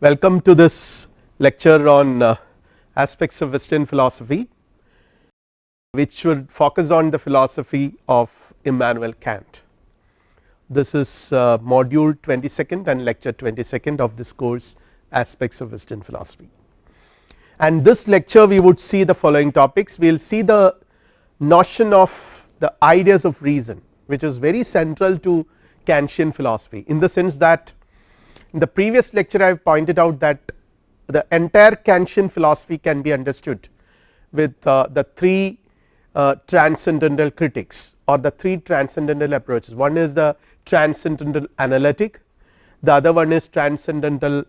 Welcome to this lecture on aspects of Western philosophy, which would focus on the philosophy of Immanuel Kant. This is module 22nd and lecture 22nd of this course, aspects of Western philosophy. And this lecture we would see the following topics. We will see the notion of the ideas of reason, which is very central to Kantian philosophy, in the sense that in the previous lecture I have pointed out that the entire Kantian philosophy can be understood with the three transcendental critics or the three transcendental approaches. One is the transcendental analytic, the other one is transcendental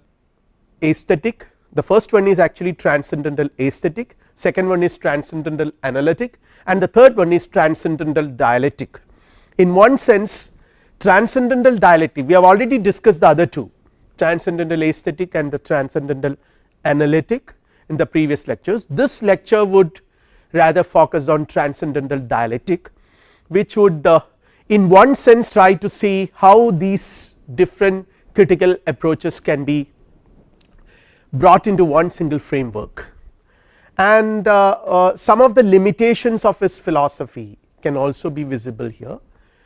aesthetic, the first one is actually transcendental aesthetic, second one is transcendental analytic, and the third one is transcendental dialectic. In one sense, transcendental dialectic, we have already discussed the other two, transcendental aesthetic and the transcendental analytic in the previous lectures. This lecture would rather focus on transcendental dialectic, which would in one sense try to see how these different critical approaches can be brought into one single framework, and some of the limitations of his philosophy can also be visible here,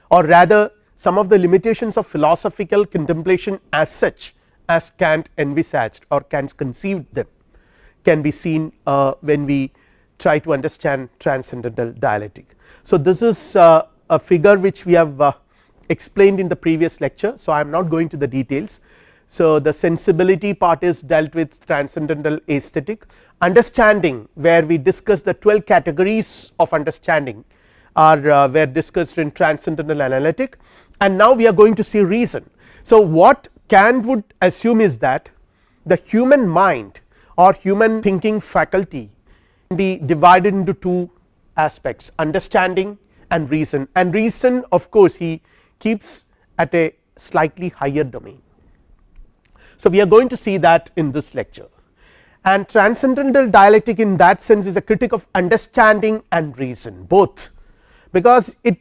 or rather some of the limitations of philosophical contemplation as such as Kant envisaged or Kant conceived them can be seen when we try to understand transcendental dialectic. So this is a figure which we have explained in the previous lecture, so I am not going to the details. So the sensibility part is dealt with transcendental aesthetic, understanding where we discuss the 12 categories of understanding are were discussed in transcendental analytic, and now we are going to see reason. So what Kant would assume is that the human mind or human thinking faculty can be divided into two aspects, understanding and reason, and reason of course he keeps at a slightly higher domain. So we are going to see that in this lecture, and transcendental dialectic in that sense is a critique of understanding and reason both, because it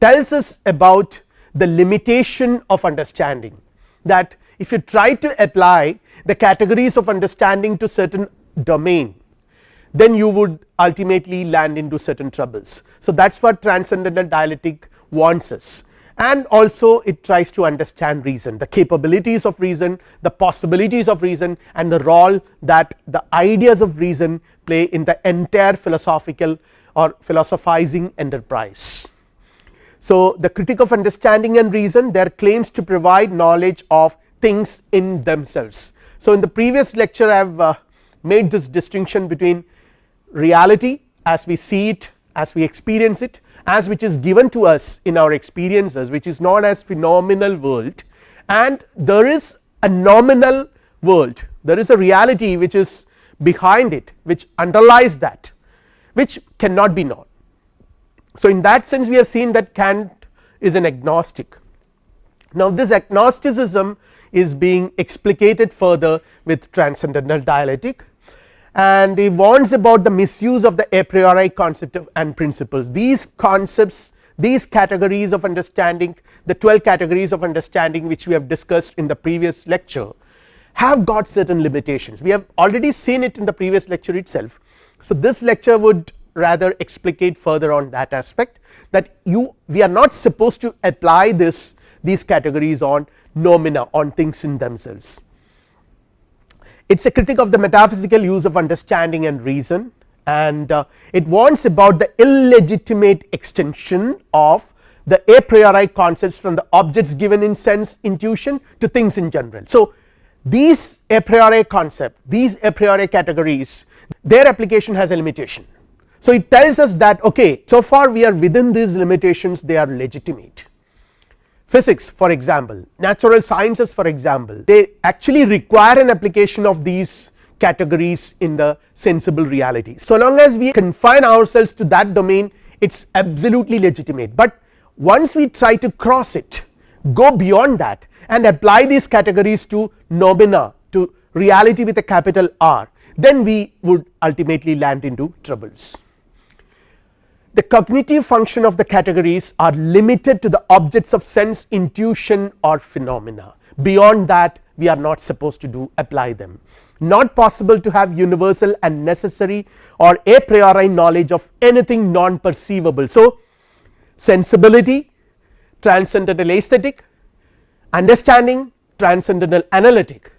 tells us about the limitation of understanding, that if you try to apply the categories of understanding to certain domain, then you would ultimately land into certain troubles. So that is what transcendental dialectic wants us, and also it tries to understand reason, the capabilities of reason, the possibilities of reason, and the role that the ideas of reason play in the entire philosophical or philosophizing enterprise. So the critique of understanding and reason, their claims to provide knowledge of things in themselves. So in the previous lecture I have made this distinction between reality as we see it, as we experience it, as which is given to us in our experiences, which is known as phenomenal world, and there is a nominal world, there is a reality which is behind it, which underlies that, which cannot be known. So in that sense we have seen that Kant is an agnostic. Now this agnosticism is being explicated further with transcendental dialectic, and he warns about the misuse of the a priori concept and principles. These concepts, these categories of understanding, the 12 categories of understanding which we have discussed in the previous lecture, have got certain limitations. We have already seen it in the previous lecture itself. So this lecture would rather explicate further on that aspect, that we are not supposed to apply these categories on noumena, on things in themselves. It is a critique of the metaphysical use of understanding and reason, and it warns about the illegitimate extension of the a priori concepts from the objects given in sense intuition to things in general. So these a priori concept, these a priori categories, their application has a limitation. So it tells us that okay, so far we are within these limitations, they are legitimate. Physics for example, natural sciences for example, they actually require an application of these categories in the sensible reality. So long as we confine ourselves to that domain, it is absolutely legitimate, but once we try to cross it, go beyond that and apply these categories to noumena, to reality with a capital R, then we would ultimately land into troubles. The cognitive function of the categories are limited to the objects of sense intuition or phenomena. Beyond that we are not supposed to do, apply them. Not possible to have universal and necessary or a priori knowledge of anything non perceivable. So sensibility, transcendental aesthetic, understanding, transcendental analytic.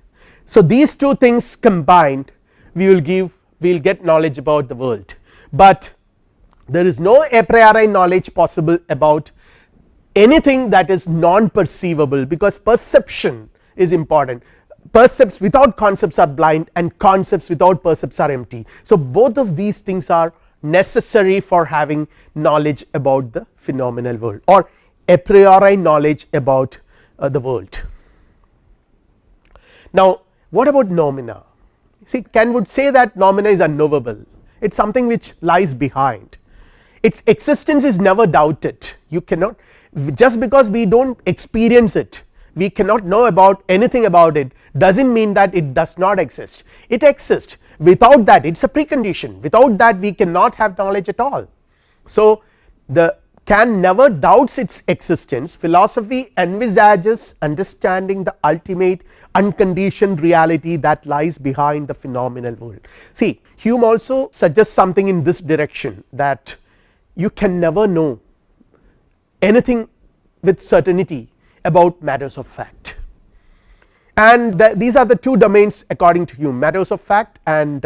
So these two things combined we will get knowledge about the world, but there is no a priori knowledge possible about anything that is non perceivable, because perception is important. Percepts without concepts are blind, and concepts without percepts are empty. So both of these things are necessary for having knowledge about the phenomenal world, or a priori knowledge about the world. Now what about noumena? See, Kant would say that noumena is unknowable, it is something which lies behind, its existence is never doubted. You cannot, just because we do not experience it, we cannot know about anything about it, does not mean that it does not exist. It exists, without that it is a precondition, without that we cannot have knowledge at all. So the Kant never doubts its existence. Philosophy envisages understanding the ultimate unconditioned reality that lies behind the phenomenal world. See, Hume also suggests something in this direction, that you can never know anything with certainty about matters of fact, and these are the two domains according to Hume, matters of fact and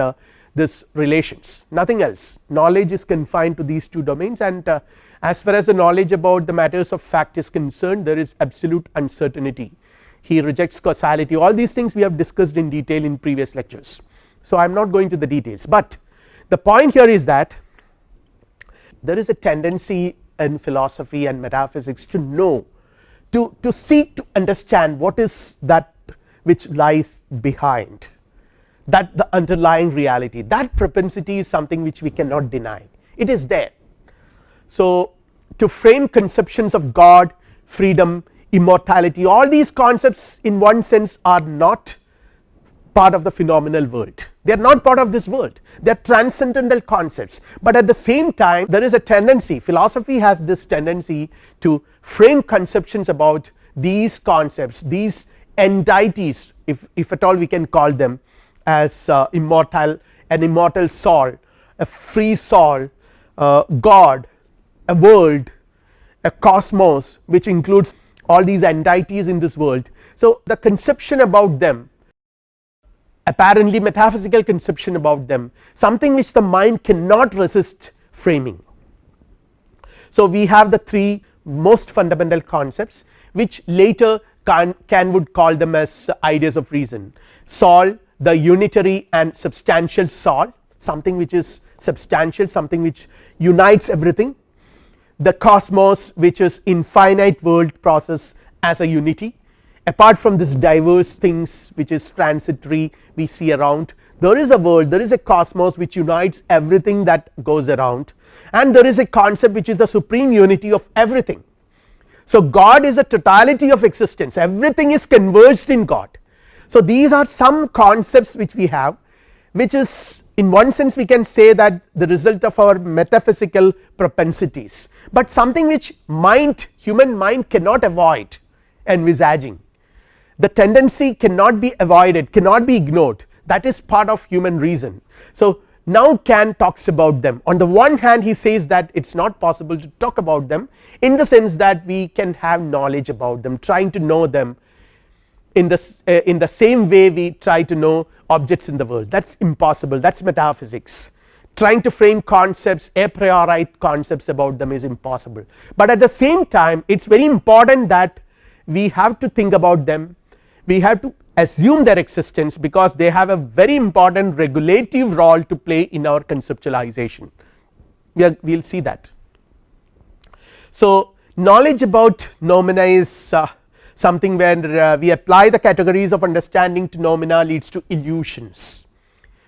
this relations, nothing else. Knowledge is confined to these two domains, and as far as the knowledge about the matters of fact is concerned, there is absolute uncertainty. He rejects causality. All these things we have discussed in detail in previous lectures, so I am not going to the details, but the point here is that there is a tendency in philosophy and metaphysics to know, to seek to understand what is that which lies behind, that the underlying reality. That propensity is something which we cannot deny, it is there. So to frame conceptions of God, freedom, immortality, all these concepts in one sense are not part of the phenomenal world, they are not part of this world, they are transcendental concepts, but at the same time there is a tendency, philosophy has this tendency to frame conceptions about these concepts, these entities, if at all we can call them, as immortal, an immortal soul, a free soul, God, a world, a cosmos which includes all these entities in this world. So the conception about them, apparently metaphysical conception about them, something which the mind cannot resist framing. So we have the three most fundamental concepts which later Kant would call them as ideas of reason: soul, the unitary and substantial soul, something which is substantial, something which unites everything; the cosmos, which is infinite world process as a unity, apart from this diverse things which is transitory we see around, there is a world, there is a cosmos which unites everything that goes around, and there is a concept which is the supreme unity of everything. So God is a totality of existence, everything is converged in God. So these are some concepts which we have, which is in one sense we can say that the result of our metaphysical propensities, but something which human mind cannot avoid envisaging. The tendency cannot be avoided, cannot be ignored, that is part of human reason. So now Kant talks about them. On the one hand he says that it is not possible to talk about them in the sense that we can have knowledge about them, trying to know them in the same way we try to know objects in the world, that is impossible, that is metaphysics. Trying to frame concepts, a priori concepts about them is impossible, but at the same time it is very important that we have to think about them, we have to assume their existence, because they have a very important regulative role to play in our conceptualization. We will see that. So knowledge about noumena is something where we apply the categories of understanding to noumena leads to illusions.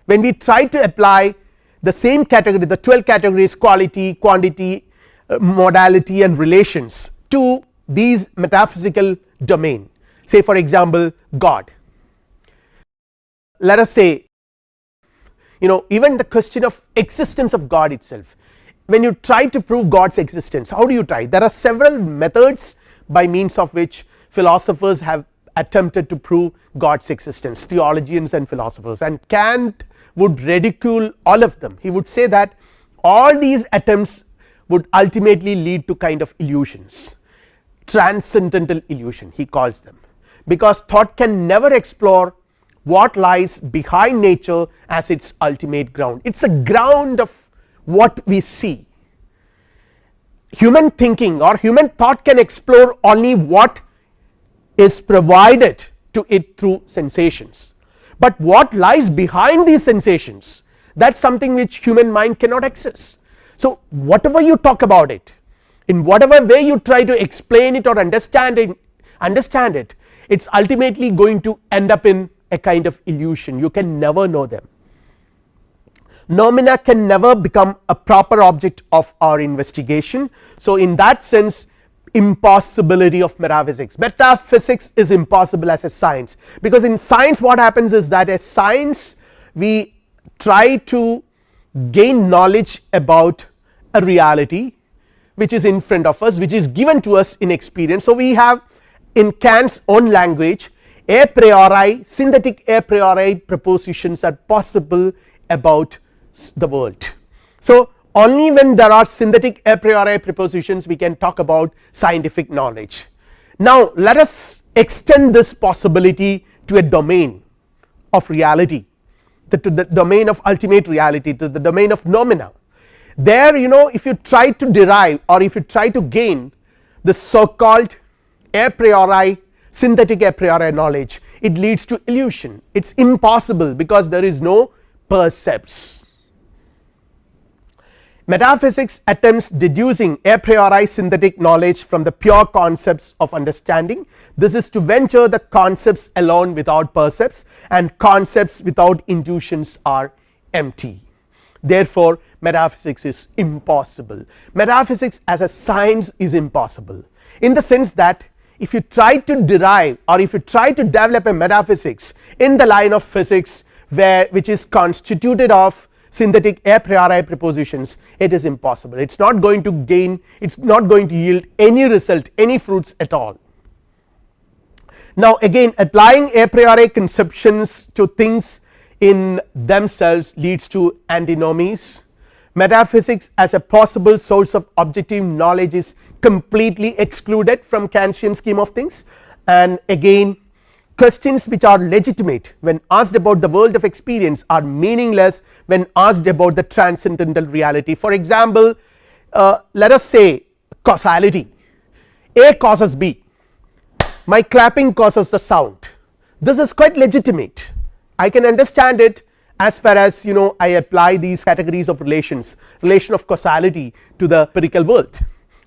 When we try to apply the same category, the 12 categories, quality, quantity, modality and relations, to these metaphysical domain, say for example God, let us say, even the question of existence of God itself, when you try to prove God's existence, how do you try? There are several methods by means of which philosophers have attempted to prove God's existence, theologians and philosophers, and Kant would ridicule all of them. He would say that all these attempts would ultimately lead to kind of illusions, transcendental illusion he calls them, because thought can never explore what lies behind nature as its ultimate ground. It is a ground of what we see. Human thinking or human thought can explore only what is provided to it through sensations, but what lies behind these sensations, that is something which human mind cannot access. So whatever you talk about it, in whatever way you try to explain it or understand it, it is ultimately going to end up in a kind of illusion. You can never know them. Noumena can never become a proper object of our investigation. So in that sense, impossibility of metaphysics. Metaphysics is impossible as a science, because in science what happens is that as science we try to gain knowledge about a reality which is in front of us, which is given to us in experience. So we have, in Kant's own language, a priori, synthetic a priori propositions are possible about the world. So only when there are synthetic a priori propositions we can talk about scientific knowledge. Now let us extend this possibility to a domain of reality, to the domain of ultimate reality, to the domain of noumena. There, you know, if you try to derive or if you try to gain the so called a priori, synthetic a priori knowledge, it leads to illusion. It is impossible because there is no percepts. Metaphysics attempts deducing a priori synthetic knowledge from the pure concepts of understanding. This is to venture the concepts alone without percepts, and concepts without intuitions are empty. Therefore metaphysics is impossible. Metaphysics as a science is impossible, in the sense that if you try to derive or if you try to develop a metaphysics in the line of physics which is constituted of synthetic a priori propositions, it is impossible. It is not going to gain, it is not going to yield any result, any fruits at all. Now again, applying a priori conceptions to things in themselves leads to antinomies. Metaphysics as a possible source of objective knowledge is completely excluded from Kantian scheme of things, and again questions which are legitimate when asked about the world of experience are meaningless when asked about the transcendental reality. For example, let us say causality, A causes B, my clapping causes the sound. This is quite legitimate, I can understand it as far as, you know, I apply these categories of relations, relation of causality to the empirical world.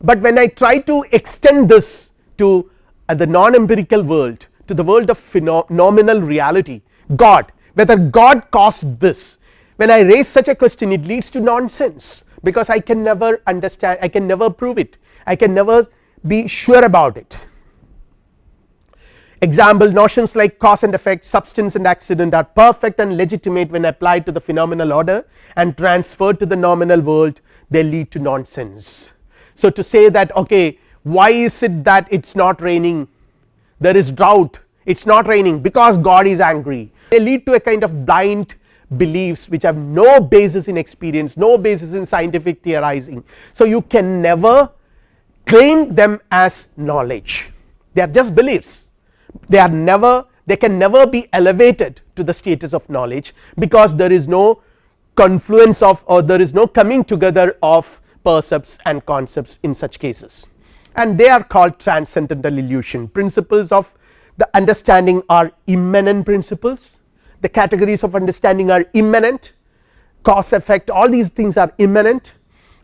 But when I try to extend this to the non-empirical world, to the world of nominal reality, God, whether God caused this, when I raise such a question it leads to nonsense, because I can never understand, I can never prove it, I can never be sure about it. Example, notions like cause and effect, substance and accident are perfect and legitimate when applied to the phenomenal order, and transferred to the nominal world they lead to nonsense. So to say that, okay, why is it that it is not raining, there is drought, it is not raining because God is angry, they lead to a kind of blind beliefs which have no basis in experience, no basis in scientific theorizing. So you can never claim them as knowledge, they are just beliefs, they can never be elevated to the status of knowledge, because there is no confluence of, or there is no coming together of percepts and concepts in such cases, and they are called transcendental illusion. Principles of the understanding are immanent principles, the categories of understanding are immanent, cause effect, all these things are immanent,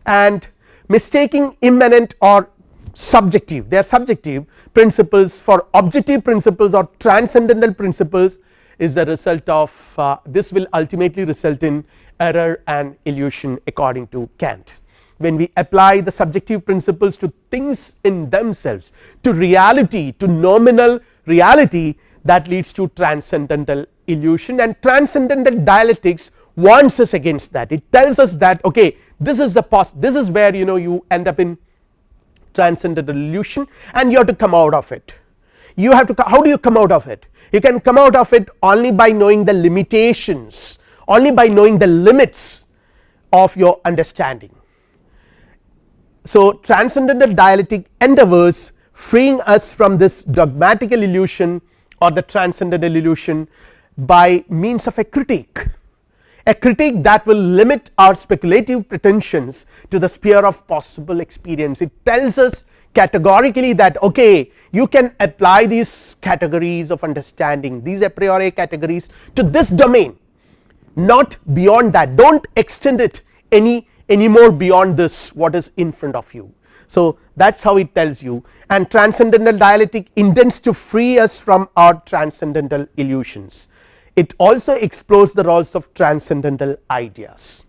and mistaking immanent or subjective, they are subjective principles for objective principles or transcendental principles is the result of this will ultimately result in error and illusion according to Kant. When we apply the subjective principles to things in themselves, to reality, to nominal reality, that leads to transcendental illusion, and transcendental dialectics warns us against that. It tells us that, okay, this is the this is where, you know, you end up in transcendental illusion and you have to come out of it. you have to, how do you come out of it? You can come out of it only by knowing the limitations, only by knowing the limits of your understanding. So transcendental dialectic endeavors freeing us from this dogmatical illusion or the transcendental illusion by means of a critique that will limit our speculative pretensions to the sphere of possible experience. It tells us categorically that okay, you can apply these categories of understanding, these a priori categories, to this domain, not beyond that. Do not extend it any more beyond this what is in front of you. So that is how it tells you, and transcendental dialectic intends to free us from our transcendental illusions. It also explores the roles of transcendental ideas.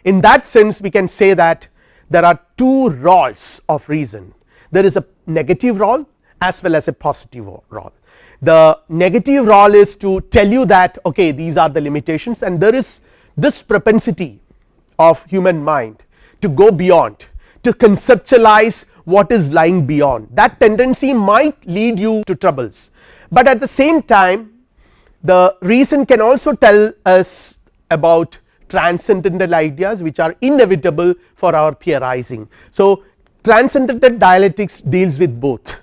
In that sense we can say that there are two roles of reason. There is a negative role as well as a positive role. The negative role is to tell you that okay, these are the limitations, and there is this propensity of human mind to go beyond, to conceptualize what is lying beyond. That tendency might lead you to troubles, but at the same time the reason can also tell us about transcendental ideas which are inevitable for our theorizing. So transcendental dialectics deals with both.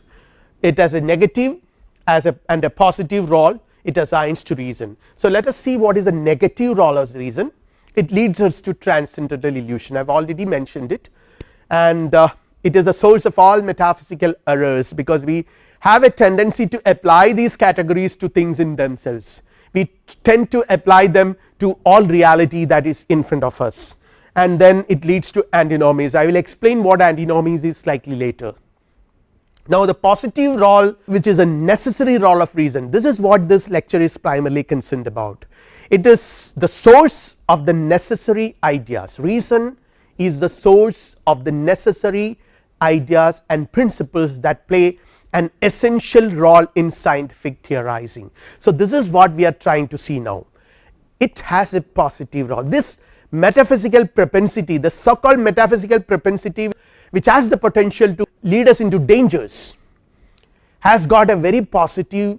It has a negative and a positive role it assigns to reason. So let us see what is a negative role of reason. It leads us to transcendental illusion. I have already mentioned it, and it is a source of all metaphysical errors, because we have a tendency to apply these categories to things in themselves. We tend to apply them to all reality that is in front of us, and then it leads to antinomies. I will explain what antinomies is slightly later. Now the positive role, which is a necessary role of reason, this is what this lecture is primarily concerned about. It is the source of the necessary ideas. Reason is the source of the necessary ideas and principles that play an essential role in scientific theorizing. So this is what we are trying to see now. It has a positive role. This metaphysical propensity, the so called metaphysical propensity which has the potential to lead us into dangers, has got a very positive,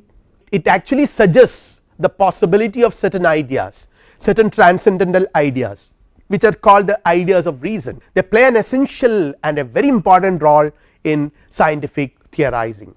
it actually suggests the possibility of certain ideas, certain transcendental ideas which are called the ideas of reason. They play an essential and a very important role in scientific theorizing.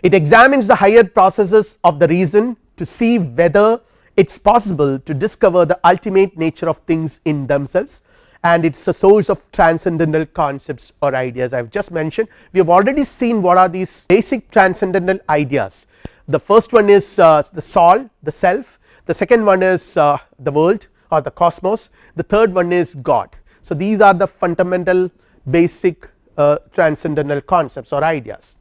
It examines the higher processes of the reason to see whether it is possible to discover the ultimate nature of things in themselves, and it is a source of transcendental concepts or ideas. I have just mentioned, we have already seen what are these basic transcendental ideas. The first one is the soul, the self, the second one is the world or the cosmos, the third one is God. So these are the fundamental basic transcendental concepts or ideas.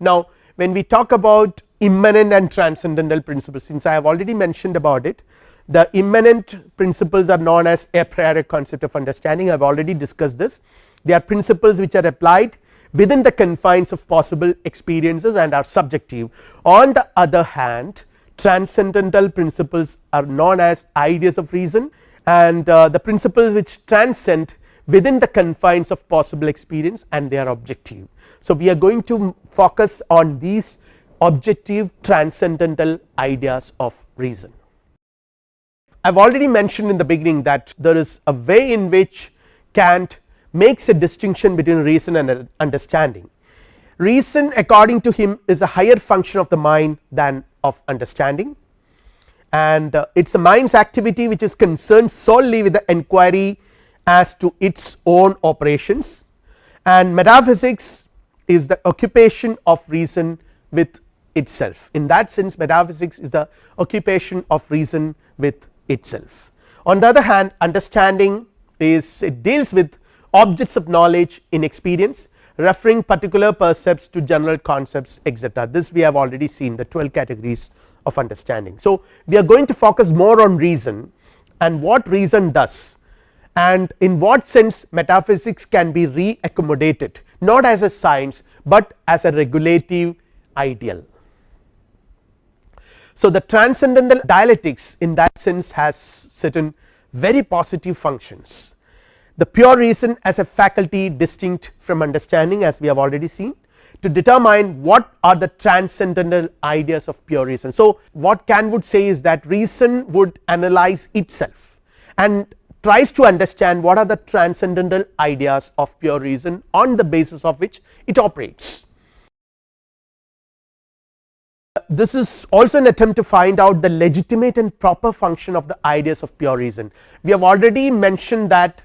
Now when we talk about immanent and transcendental principles, since I have already mentioned about it, the immanent principles are known as a priori concept of understanding. I have already discussed this. They are principles which are applied within the confines of possible experiences and are subjective. On the other hand, transcendental principles are known as ideas of reason, and the principles which transcend within the confines of possible experience, and they are objective. So we are going to focus on these objective transcendental ideas of reason. I have already mentioned in the beginning that there is a way in which Kant makes a distinction between reason and understanding. Reason according to him is a higher function of the mind than of understanding, and it is a mind's activity which is concerned solely with the enquiry as to its own operations, and metaphysics is the occupation of reason with itself. In that sense, metaphysics is the occupation of reason with itself. On the other hand, understanding is, it deals with objects of knowledge in experience, referring particular percepts to general concepts, etc. This we have already seen, the 12 categories of understanding. So we are going to focus more on reason and what reason does, and in what sense metaphysics can be re-accommodated, not as a science but as a regulative ideal. So the transcendental dialectics in that sense has certain very positive functions. The pure reason as a faculty distinct from understanding, as we have already seen, to determine what are the transcendental ideas of pure reason. So what Kant would say is that reason would analyze itself and tries to understand what are the transcendental ideas of pure reason on the basis of which it operates. This is also an attempt to find out the legitimate and proper function of the ideas of pure reason. We have already mentioned that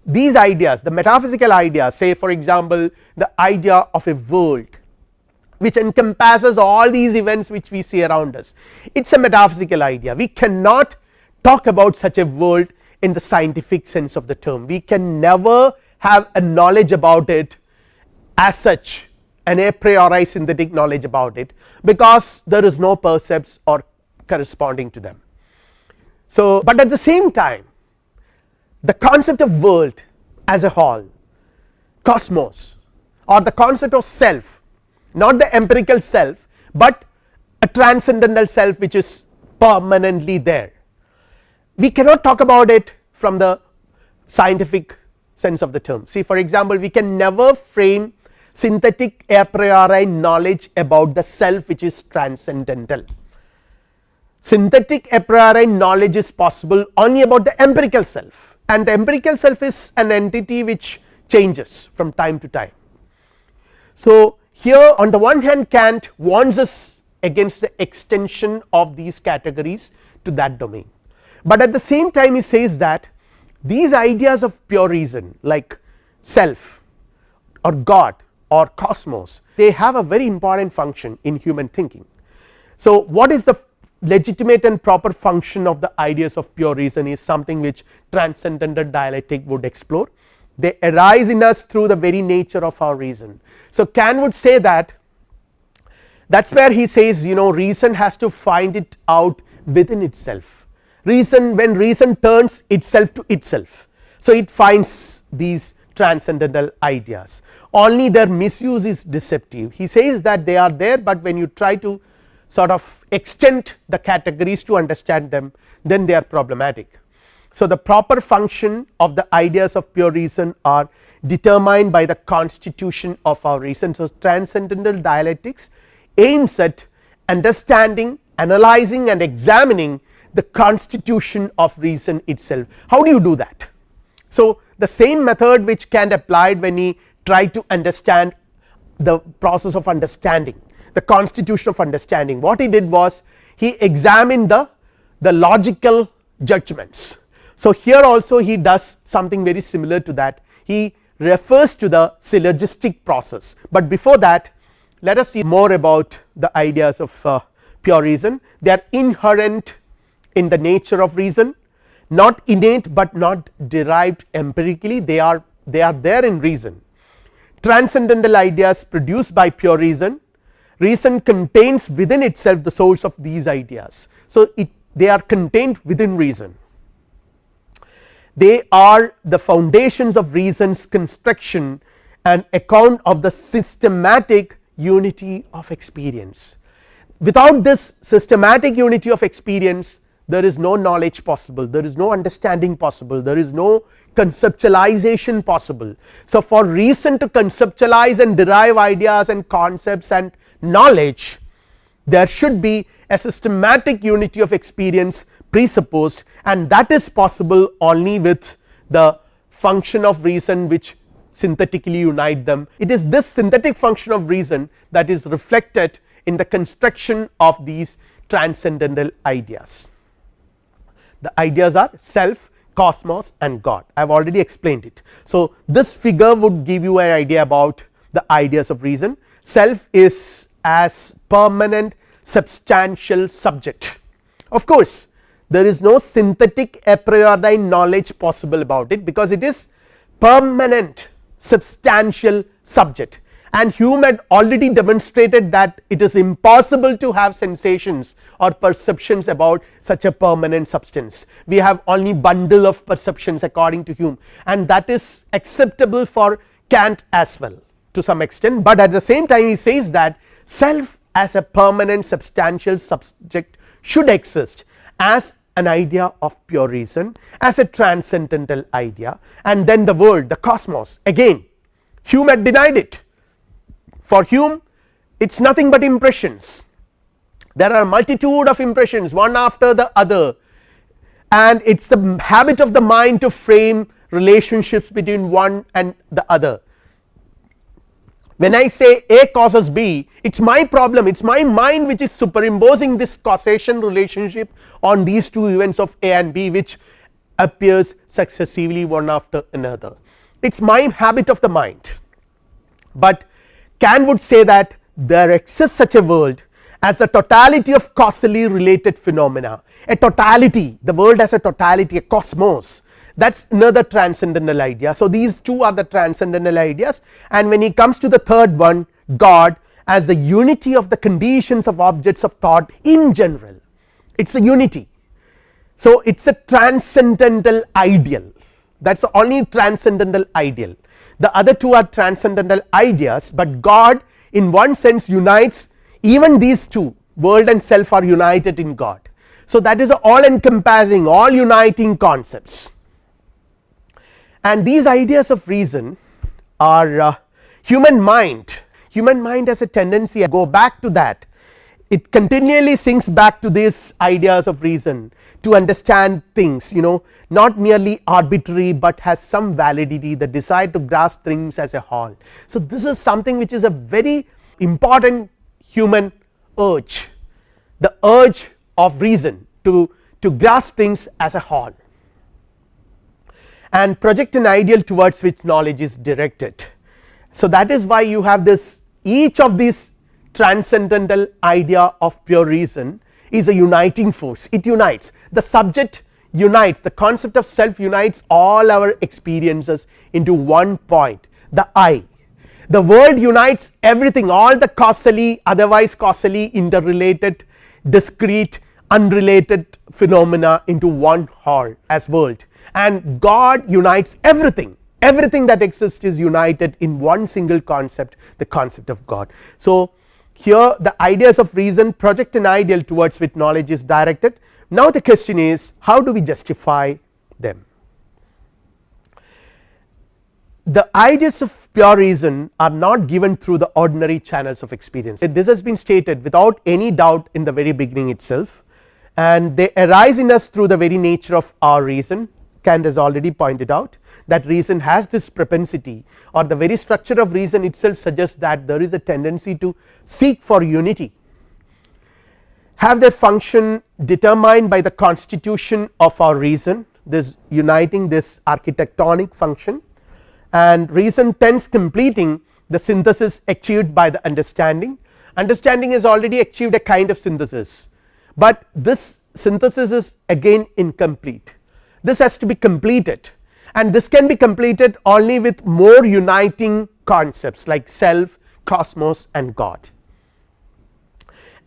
these ideas, the metaphysical ideas, say for example the idea of a world which encompasses all these events which we see around us, it is a metaphysical idea. We cannot talk about such a world in the scientific sense of the term. We can never have a knowledge about it as such, an a priori synthetic knowledge about it, because there is no percepts or corresponding to them. So but at the same time the concept of world as a whole, cosmos, or the concept of self, not the empirical self but a transcendental self which is permanently there, we cannot talk about it from the scientific sense of the term. See for example, we can never frame synthetic a priori knowledge about the self which is transcendental. Synthetic a priori knowledge is possible only about the empirical self, and the empirical self is an entity which changes from time to time. So here on the one hand Kant warns us against the extension of these categories to that domain, but at the same time he says that these ideas of pure reason like self or God or cosmos, they have a very important function in human thinking. So what is the legitimate and proper function of the ideas of pure reason is something which transcendental dialectic would explore. They arise in us through the very nature of our reason. So Kant would say that is where he says, you know, reason has to find it out within itself. Reason, when reason turns itself to itself, so it finds these transcendental ideas, only their misuse is deceptive. He says that they are there, but when you try to sort of extend the categories to understand them, then they are problematic. So the proper function of the ideas of pure reason are determined by the constitution of our reason. So transcendental dialectics aims at understanding, analyzing and examining the constitution of reason itself. How do you do that? So the same method which Kant applied when he tried to understand the process of understanding, the constitution of understanding, what he did was he examined the logical judgments. So here also he does something very similar to that, he refers to the syllogistic process, but before that let us see more about the ideas of pure reason. They are inherent in the nature of reason, not innate but not derived empirically, they are there in reason. Transcendental ideas produced by pure reason, reason contains within itself the source of these ideas, so they are contained within reason. They are the foundations of reason's construction and account of the systematic unity of experience. Without this systematic unity of experience there is no knowledge possible, there is no understanding possible, there is no conceptualization possible. So for reason to conceptualize and derive ideas and concepts and knowledge, there should be a systematic unity of experience presupposed, and that is possible only with the function of reason which synthetically unite them. It is this synthetic function of reason that is reflected in the construction of these transcendental ideas. The ideas are self, cosmos and God, I have already explained it. So this figure would give you an idea about the ideas of reason. Self is as permanent substantial subject. Of course there is no synthetic a priori knowledge possible about it, because it is permanent substantial subject, and Hume had already demonstrated that it is impossible to have sensations or perceptions about such a permanent substance. We have only bundle of perceptions according to Hume, and that is acceptable for Kant as well to some extent, but at the same time he says that self as a permanent substantial subject should exist as an idea of pure reason, as a transcendental idea, and then the world, the cosmos, again Hume had denied it. For Hume it is nothing but impressions. There are a multitude of impressions one after the other, and it is the habit of the mind to frame relationships between one and the other. When I say A causes B, it is my problem, it is my mind which is superimposing this causation relationship on these two events of A and B, which appears successively one after another. It is my habit of the mind, but Kant would say that there exists such a world as the totality of causally related phenomena, a totality, the world as a totality, a cosmos, that is another transcendental idea. So these two are the transcendental ideas, and when he comes to the third one, God as the unity of the conditions of objects of thought in general, it is a unity. So it is a transcendental ideal, that is the only transcendental ideal. The other two are transcendental ideas, but God in one sense unites, even these two, world and self are united in God. So that is all encompassing, all uniting concepts, and these ideas of reason are human mind has a tendency to go back to that, it continually sinks back to these ideas of reason to understand things, not merely arbitrary, but has some validity, the desire to grasp things as a whole. So this is something which is a very important human urge, the urge of reason to grasp things as a whole and project an ideal towards which knowledge is directed. So that is why you have this, each of these transcendental idea of pure reason is a uniting force, it unites, the subject unites, the concept of self unites all our experiences into one point, the I. The world unites everything, all the causally, otherwise causally interrelated, discrete, unrelated phenomena into one whole as world, and God unites everything, everything that exists is united in one single concept, the concept of God. So here the ideas of reason project an ideal towards which knowledge is directed. Now the question is, how do we justify them? The ideas of pure reason are not given through the ordinary channels of experience. This has been stated without any doubt in the very beginning itself, and they arise in us through the very nature of our reason. Kant has already pointed out that reason has this propensity, or the very structure of reason itself suggests that there is a tendency to seek for unity, have their function determined by the constitution of our reason, this uniting, this architectonic function, and reason tends completing the synthesis achieved by the understanding. Understanding has already achieved a kind of synthesis, but this synthesis is again incomplete, this has to be completed, and this can be completed only with more uniting concepts like self, cosmos and God,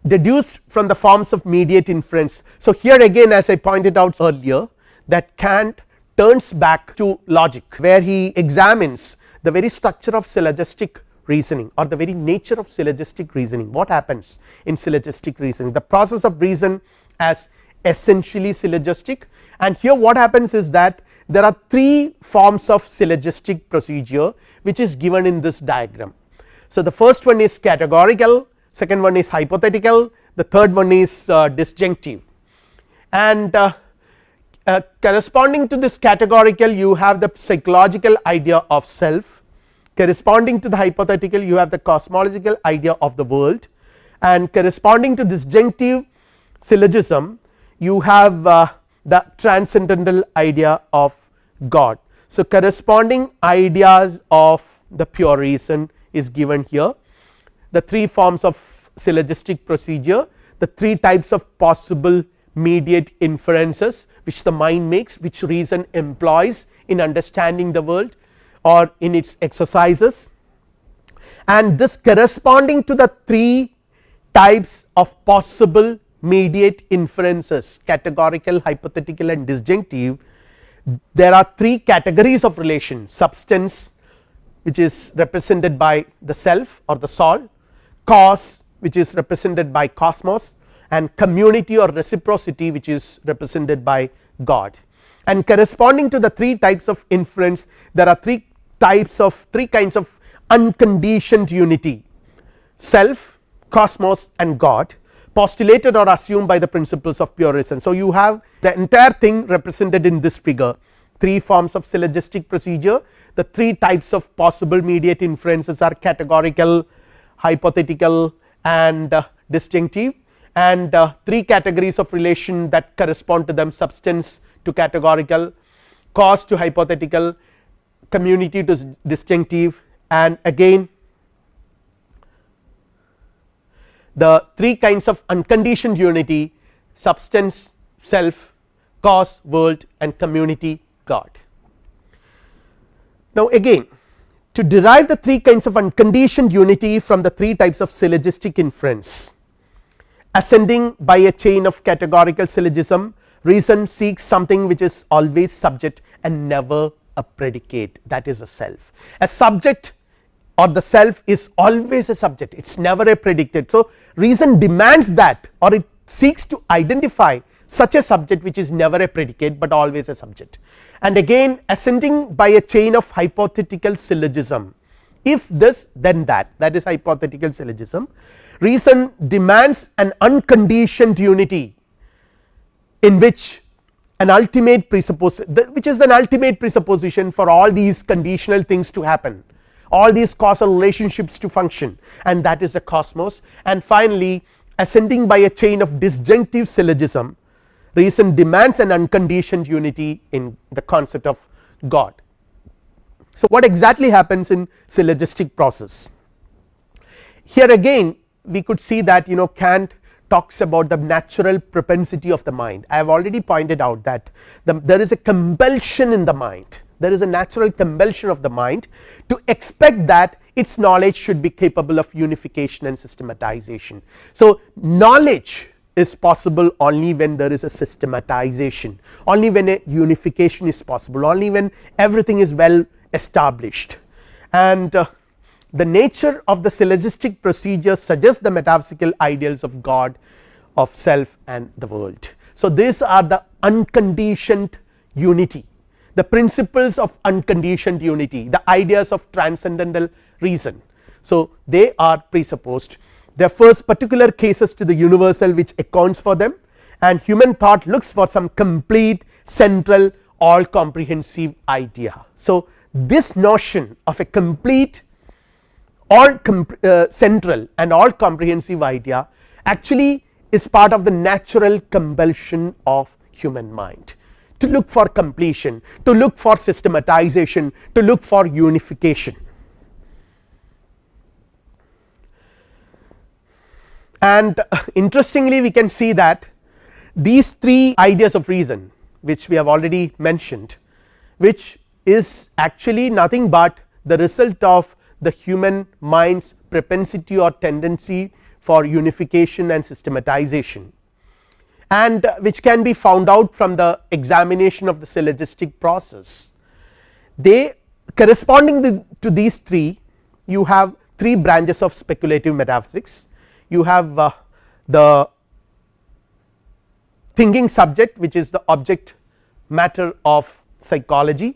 deduced from the forms of mediate inference. So here again, as I pointed out earlier, that Kant turns back to logic, where he examines the very structure of syllogistic reasoning, or the very nature of syllogistic reasoning. What happens in syllogistic reasoning, the process of reason as essentially syllogistic, and here what happens is that there are three forms of syllogistic procedure which is given in this diagram. So the first one is categorical, second one is hypothetical, the third one is disjunctive, and corresponding to this categorical you have the psychological idea of self, corresponding to the hypothetical you have the cosmological idea of the world, and corresponding to disjunctive syllogism you have the transcendental idea of God. So corresponding ideas of the pure reason is given here, the three forms of syllogistic procedure, the three types of possible mediate inferences which the mind makes, which reason employs in understanding the world or in its exercises, and this corresponding to the three types of possible mediate inferences, categorical, hypothetical and disjunctive. There are three categories of relation: substance, which is represented by the self or the soul, cause, which is represented by cosmos, and community or reciprocity, which is represented by God. And corresponding to the three types of inference, there are three kinds of unconditioned unity, self, cosmos and God postulated or assumed by the principles of pure reason. So, you have the entire thing represented in this figure, 3 forms of syllogistic procedure. The 3 types of possible mediate inferences are categorical, hypothetical and disjunctive, and 3 categories of relation that correspond to them: substance to categorical, cause to hypothetical, community to disjunctive, and again the 3 kinds of unconditioned unity: substance, self, cause, world, and community, God. Now again, to derive the 3 kinds of unconditioned unity from the 3 types of syllogistic inference, ascending by a chain of categorical syllogism, reason seeks something which is always subject and never a predicate, that is a self. A subject or the self is always a subject, it is never a predicate. So, reason demands that, or it seeks to identify such a subject which is never a predicate but always a subject. And again, ascending by a chain of hypothetical syllogism, if this then that, that is hypothetical syllogism. Reason demands an unconditioned unity in which an ultimate which is an ultimate presupposition for all these conditional things to happen, all these causal relationships to function, and that is the cosmos. And finally, ascending by a chain of disjunctive syllogism, reason demands an unconditioned unity in the concept of God. So, what exactly happens in syllogistic process? Here again we could see that Kant talks about the natural propensity of the mind. I have already pointed out that there is a compulsion in the mind, there is a natural compulsion of the mind to expect that its knowledge should be capable of unification and systematization. So, knowledge is possible only when there is a systematization, only when a unification is possible, only when everything is well established. And the nature of the syllogistic procedure suggests the metaphysical ideals of God, of self and the world. So, these are the unconditioned unity, the principles of unconditioned unity, the ideas of transcendental reason. So, they are presupposed. They are first particular cases to the universal which accounts for them, and human thought looks for some complete, central, all comprehensive idea. So, this notion of a complete, all central and all comprehensive idea actually is part of the natural compulsion of human mind to look for completion, to look for systematization, to look for unification. And interestingly, we can see that these 3 ideas of reason which we have already mentioned, which is actually nothing but the result of the human mind's propensity or tendency for unification and systematization, and which can be found out from the examination of the syllogistic process. They corresponding to these 3, you have 3 branches of speculative metaphysics. You have the thinking subject, which is the object matter of psychology,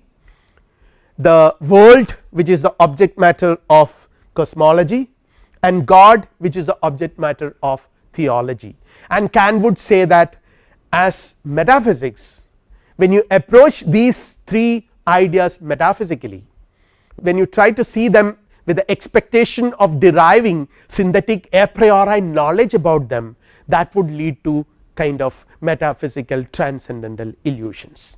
the world which is the object matter of cosmology, and God which is the object matter of theology. And Kant would say that as metaphysics, when you approach these 3 ideas metaphysically, when you try to see them with the expectation of deriving synthetic a priori knowledge about them, that would lead to kind of metaphysical transcendental illusions.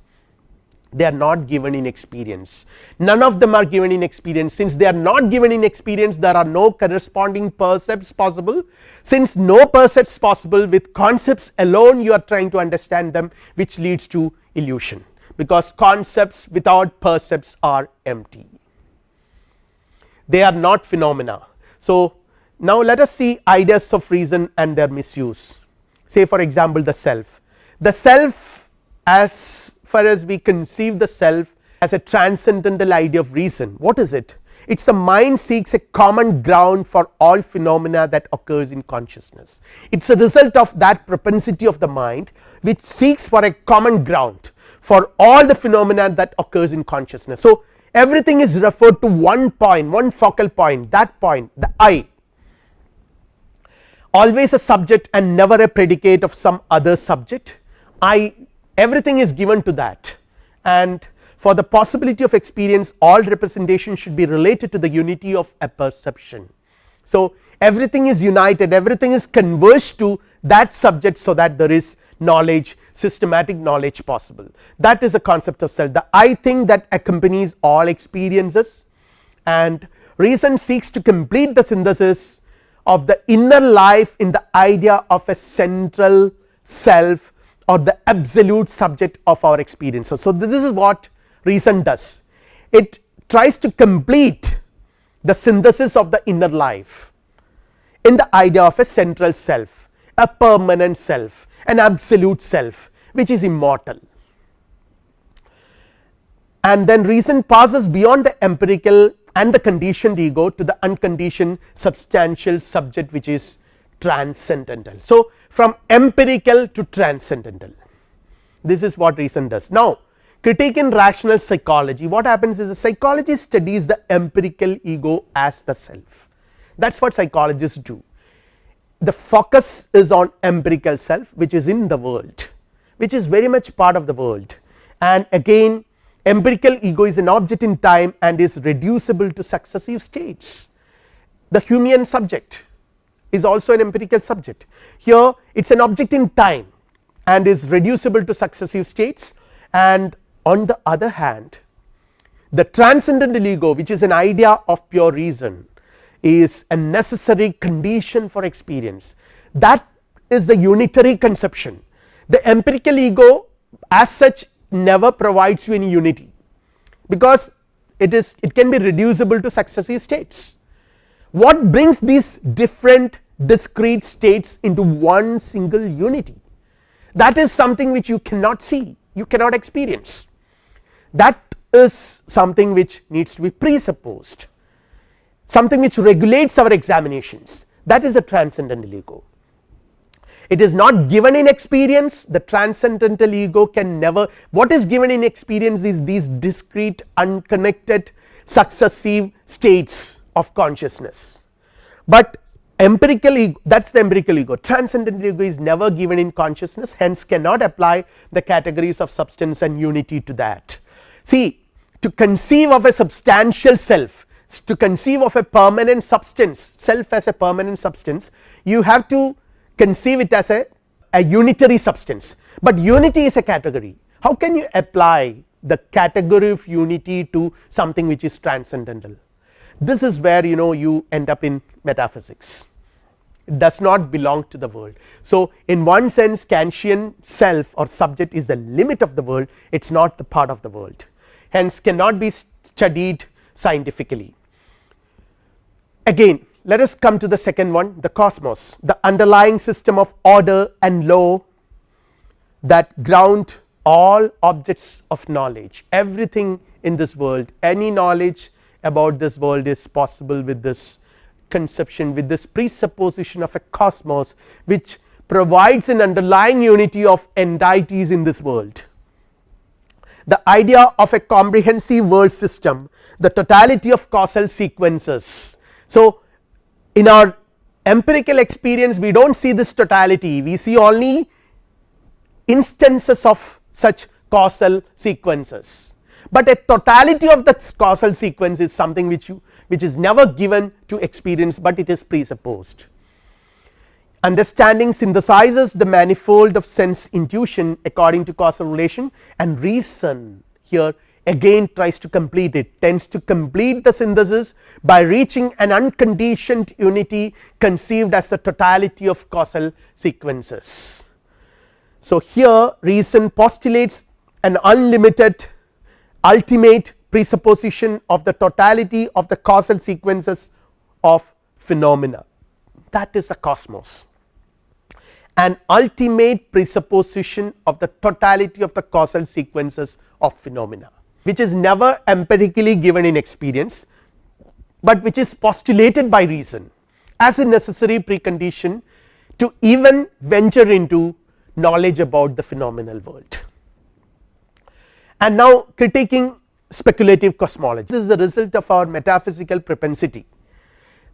They are not given in experience, none of them are given in experience. Since they are not given in experience, there are no corresponding percepts possible. Since no percepts possible, with concepts alone you are trying to understand them, which leads to illusion, because concepts without percepts are empty, they are not phenomena. So, now let us see ideas of reason and their misuse. Say for example, the self. The self, as far as we conceive the self as a transcendental idea of reason, what is it? It is the mind seeks a common ground for all phenomena that occurs in consciousness. It is a result of that propensity of the mind which seeks for a common ground for all the phenomena that occurs in consciousness. So, everything is referred to one point, one focal point, that point, the I. always a subject and never a predicate of some other subject. Everything is given to that, and for the possibility of experience all representation should be related to the unity of a perception. So everything is united, everything is converged to that subject, so that there is knowledge, systematic knowledge possible. That is the concept of self, the I thing that accompanies all experiences, and reason seeks to complete the synthesis of the inner life in the idea of a central self or the absolute subject of our experiences. So this is what reason does, it tries to complete the synthesis of the inner life in the idea of a central self, a permanent self, an absolute self which is immortal. And then reason passes beyond the empirical and the conditioned ego to the unconditioned substantial subject which is transcendental. So from empirical to transcendental, this is what reason does. Now critique in rational psychology, what happens is the psychology studies the empirical ego as the self, that is what psychologists do. The focus is on empirical self which is in the world, which is very much part of the world, and again empirical ego is an object in time and is reducible to successive states. The human subject is also an empirical subject, here it is an object in time and is reducible to successive states. And on the other hand, the transcendental ego, which is an idea of pure reason, is a necessary condition for experience, that is the unitary conception. The empirical ego as such never provides you any unity, because it can be reducible to successive states. What brings these different discrete states into one single unity? That is something which you cannot see, you cannot experience, that is something which needs to be presupposed, something which regulates our examinations, that is the transcendental ego. It is not given in experience, the transcendental ego can never, what is given in experience is these discrete unconnected successive states of consciousness, but empirical ego, that is the empirical ego, transcendental ego is never given in consciousness, hence cannot apply the categories of substance and unity to that. See, to conceive of a substantial self, to conceive of a permanent substance, self as a permanent substance, you have to conceive it as a unitary substance, but unity is a category. How can you apply the category of unity to something which is transcendental? This is where you end up in metaphysics, it does not belong to the world. So in one sense Kantian self or subject is the limit of the world, it is not the part of the world, hence cannot be studied scientifically. Again let us come to the second one, the cosmos, the underlying system of order and law that ground all objects of knowledge. Everything in this world, any knowledge about this world is possible with this conception, with this presupposition of a cosmos which provides an underlying unity of entities in this world. The idea of a comprehensive world system, the totality of causal sequences. So in our empirical experience we do not see this totality, we see only instances of such causal sequences, but a totality of the causal sequence is something which is never given to experience, but it is presupposed. Understanding synthesizes the manifold of sense intuition according to causal relation, and reason here again tries to complete it, tends to complete the synthesis by reaching an unconditioned unity conceived as the totality of causal sequences. So here reason postulates an unlimited ultimate presupposition of the totality of the causal sequences of phenomena, that is the cosmos, an ultimate presupposition of the totality of the causal sequences of phenomena, which is never empirically given in experience, but which is postulated by reason as a necessary precondition to even venture into knowledge about the phenomenal world. And now critiquing speculative cosmology, this is the result of our metaphysical propensity.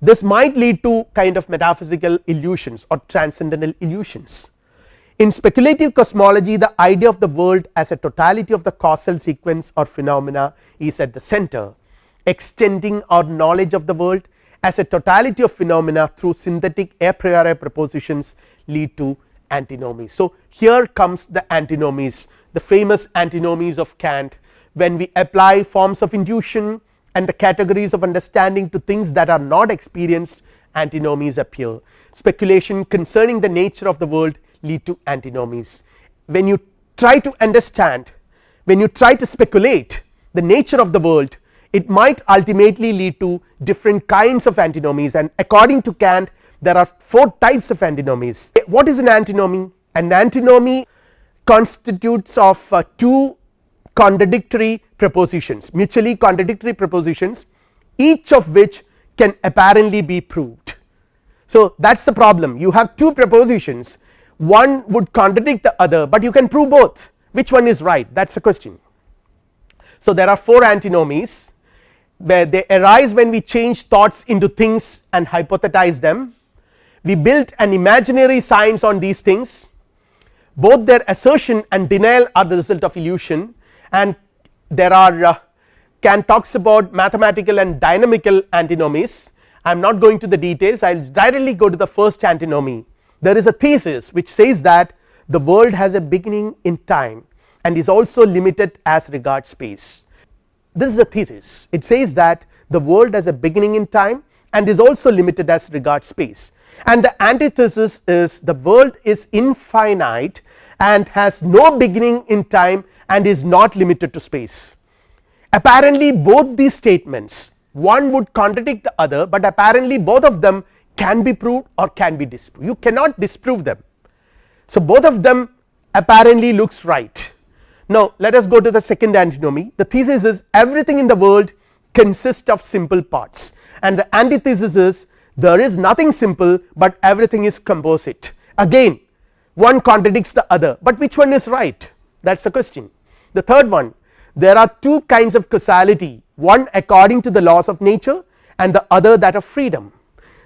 this might lead to kind of metaphysical illusions or transcendental illusions. In speculative cosmology, the idea of the world as a totality of the causal sequence or phenomena is at the center, extending our knowledge of the world as a totality of phenomena through synthetic a priori propositions lead to antinomies. So, here comes the antinomies, the famous antinomies of Kant. When we apply forms of intuition and the categories of understanding to things that are not experienced, antinomies appear. Speculation concerning the nature of the world lead to antinomies. When you try to understand, when you try to speculate the nature of the world, it might ultimately lead to different kinds of antinomies, and according to Kant there are 4 types of antinomies. What is an antinomy? An antinomy constitutes of 2 contradictory propositions, mutually contradictory propositions, each of which can apparently be proved. So, that is the problem, you have 2 propositions, one would contradict the other, but you can prove both. Which one is right? That is the question. So, there are 4 antinomies where they arise when we change thoughts into things and hypothesize them. We built an imaginary science on these things, both their assertion and denial are the result of illusion, and there are Kant talks about mathematical and dynamical antinomies. I am not going to the details, I will directly go to the first antinomy. There is a thesis which says that the world has a beginning in time and is also limited as regards space. This is a thesis, it says that the world has a beginning in time and is also limited as regards space, and the antithesis is the world is infinite and has no beginning in time and is not limited to space. Apparently both these statements, one would contradict the other, but apparently both of them can be proved or can be disproved, you cannot disprove them. So, both of them apparently looks right. Now, let us go to the second antinomy. The thesis is everything in the world consists of simple parts, and the antithesis is there is nothing simple but everything is composite. Again one contradicts the other, but which one is right? That is the question. The third one, there are 2 kinds of causality, one according to the laws of nature and the other that of freedom.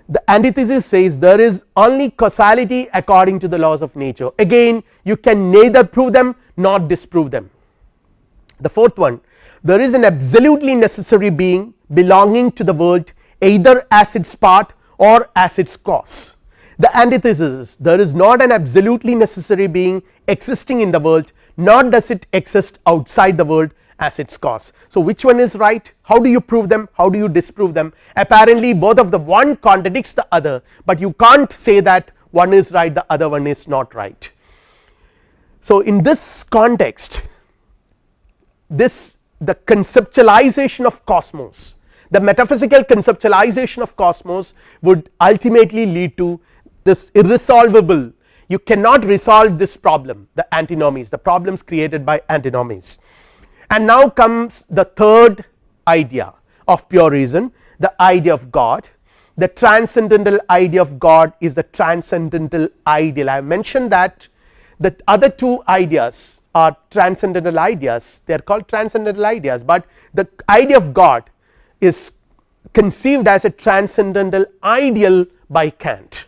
The antithesis says there is only causality according to the laws of nature, again you can neither prove them nor disprove them. The fourth one, there is an absolutely necessary being belonging to the world either as its part or as its cause. The antithesis is there is not an absolutely necessary being existing in the world, nor does it exist outside the world as its cause. So, which one is right? How do you prove them? How do you disprove them? Apparently both of the one contradicts the other, but you can't say that one is right the other one is not right. So, in this context, the conceptualization of cosmos, the metaphysical conceptualization of cosmos would ultimately lead to this irresolvable, you cannot resolve this problem, the antinomies, the problems created by antinomies. And now comes the third idea of pure reason, the idea of God. The transcendental idea of God is the transcendental ideal. I have mentioned that the other 2 ideas are transcendental ideas, they are called transcendental ideas, but the idea of God is conceived as a transcendental ideal by Kant.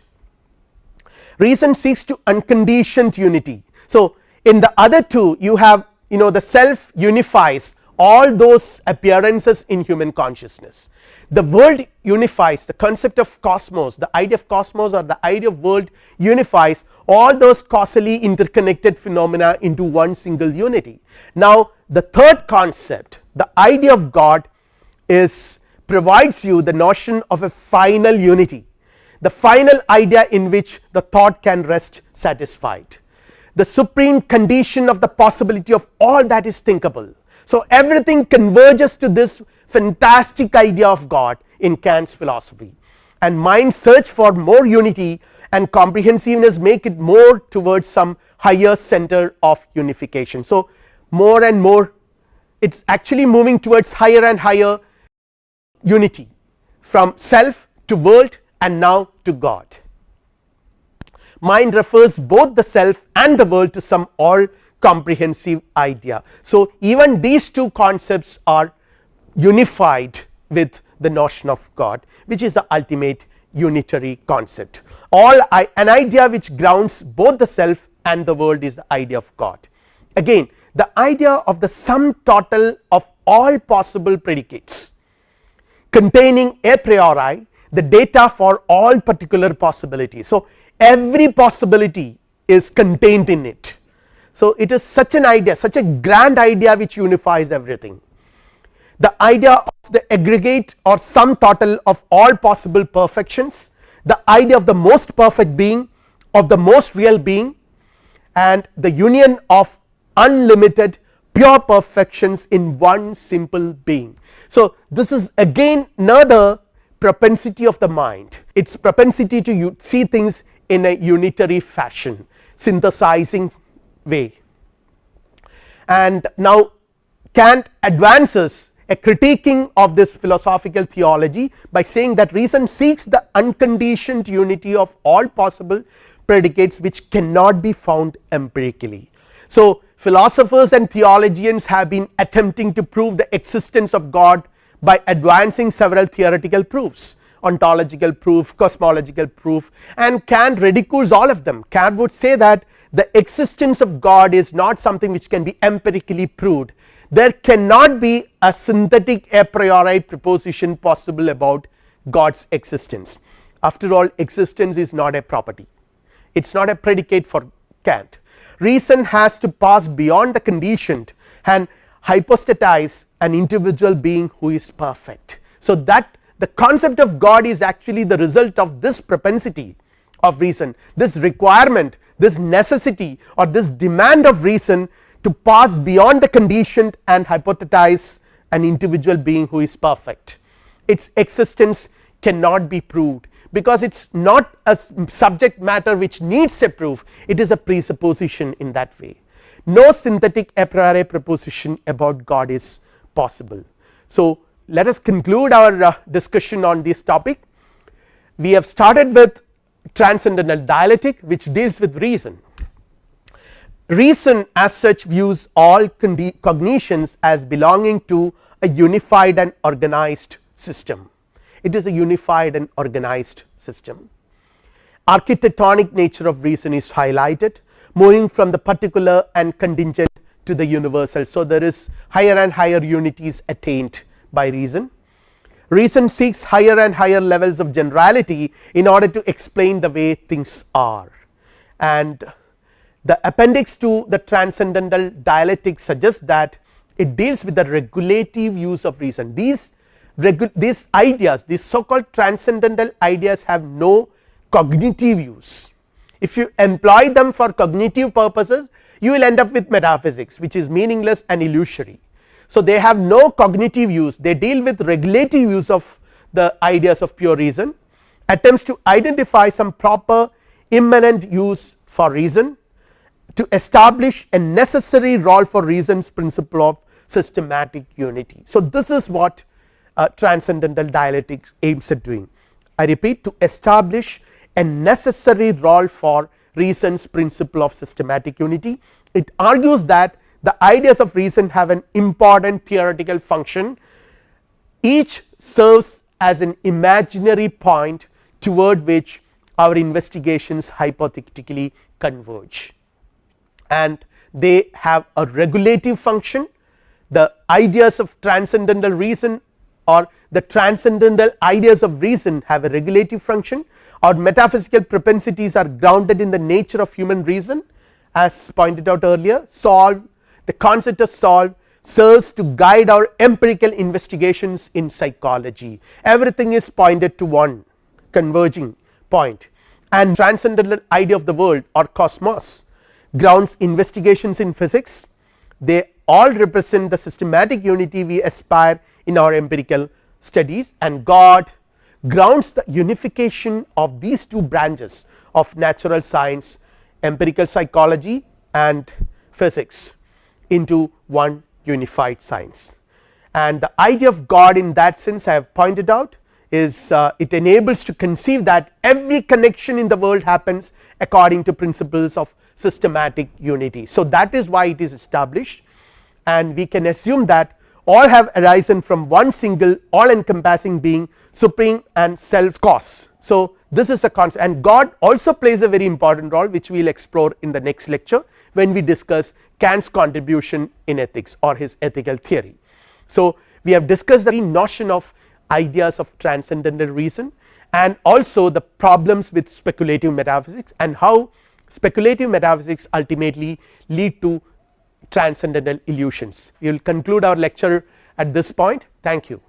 Reason seeks to unconditioned unity. So, in the other 2 you have the self unifies all those appearances in human consciousness, the world unifies, the concept of cosmos, the idea of cosmos or the idea of world unifies all those causally interconnected phenomena into one single unity. Now, the third concept, the idea of God, provides you the notion of a final unity, the final idea in which the thought can rest satisfied, the supreme condition of the possibility of all that is thinkable. So, everything converges to this fantastic idea of God in Kant's philosophy, and mind search for more unity and comprehensiveness make it more towards some higher center of unification. So, more and more it is actually moving towards higher and higher unity from self to world and now to God. Mind refers both the self and the world to some all comprehensive idea. So, even these 2 concepts are unified with the notion of God, which is the ultimate unitary concept. An idea which grounds both the self and the world is the idea of God. Again, the idea of the sum total of all possible predicates containing a priori the data for all particular possibilities. So, every possibility is contained in it. So, it is such an idea, such a grand idea which unifies everything. The idea of the aggregate or sum total of all possible perfections, the idea of the most perfect being, of the most real being, and the union of unlimited pure perfections in one simple being. So, this is again another propensity of the mind, its propensity to see things in a unitary fashion, synthesizing way. And now Kant advances a critiquing of this philosophical theology by saying that reason seeks the unconditioned unity of all possible predicates which cannot be found empirically. So, philosophers and theologians have been attempting to prove the existence of God by advancing several theoretical proofs, ontological proof, cosmological proof, and Kant ridicules all of them. Kant would say that the existence of God is not something which can be empirically proved. There cannot be a synthetic a priori proposition possible about God's existence. After all, existence is not a property, it is not a predicate for Kant. Reason has to pass beyond the conditioned and hypostatize an individual being who is perfect. So, that the concept of God is actually the result of this propensity of reason, this requirement, this necessity or this demand of reason to pass beyond the conditioned and hypostatize an individual being who is perfect. Its existence cannot be proved because it is not a subject matter which needs a proof, it is a presupposition in that way. No synthetic a priori proposition about God is possible. So, let us conclude our discussion on this topic. We have started with transcendental dialectic, which deals with reason. Reason as such views all cognitions as belonging to a unified and organized system. It is a unified and organized system. Architectonic nature of reason is highlighted, moving from the particular and contingent to the universal. So, there is higher and higher unities attained by reason. Reason seeks higher and higher levels of generality in order to explain the way things are, and the appendix to the transcendental dialectic suggests that it deals with the regulative use of reason. These ideas, these so called transcendental ideas, have no cognitive use. If you employ them for cognitive purposes, you will end up with metaphysics, which is meaningless and illusory. So, they have no cognitive use, they deal with regulative use of the ideas of pure reason, attempts to identify some proper immanent use for reason, to establish a necessary role for reason's principle of systematic unity. So, this is what transcendental dialectic aims at doing. I repeat, to establish a necessary role for reason's principle of systematic unity. It argues that the ideas of reason have an important theoretical function, each serves as an imaginary point toward which our investigations hypothetically converge, and they have a regulative function. The ideas of transcendental reason or the transcendental ideas of reason have a regulative function. Our metaphysical propensities are grounded in the nature of human reason, as pointed out earlier. Solve, the concept of solve serves to guide our empirical investigations in psychology. Everything is pointed to one converging point, and transcendental idea of the world or cosmos grounds investigations in physics. They all represent the systematic unity we aspire in our empirical studies, and God grounds the unification of these two branches of natural science, empirical psychology and physics, into one unified science. And the idea of God in that sense, I have pointed out, is it enables to conceive that every connection in the world happens according to principles of systematic unity. So, that is why it is established, and we can assume that all have arisen from one single all encompassing being, supreme and self cause. So this is a concept, and God also plays a very important role, which we will explore in the next lecture when we discuss Kant's contribution in ethics or his ethical theory. So we have discussed the notion of ideas of transcendental reason, and also the problems with speculative metaphysics, and how speculative metaphysics ultimately lead to transcendental illusions. We will conclude our lecture at this point. Thank you.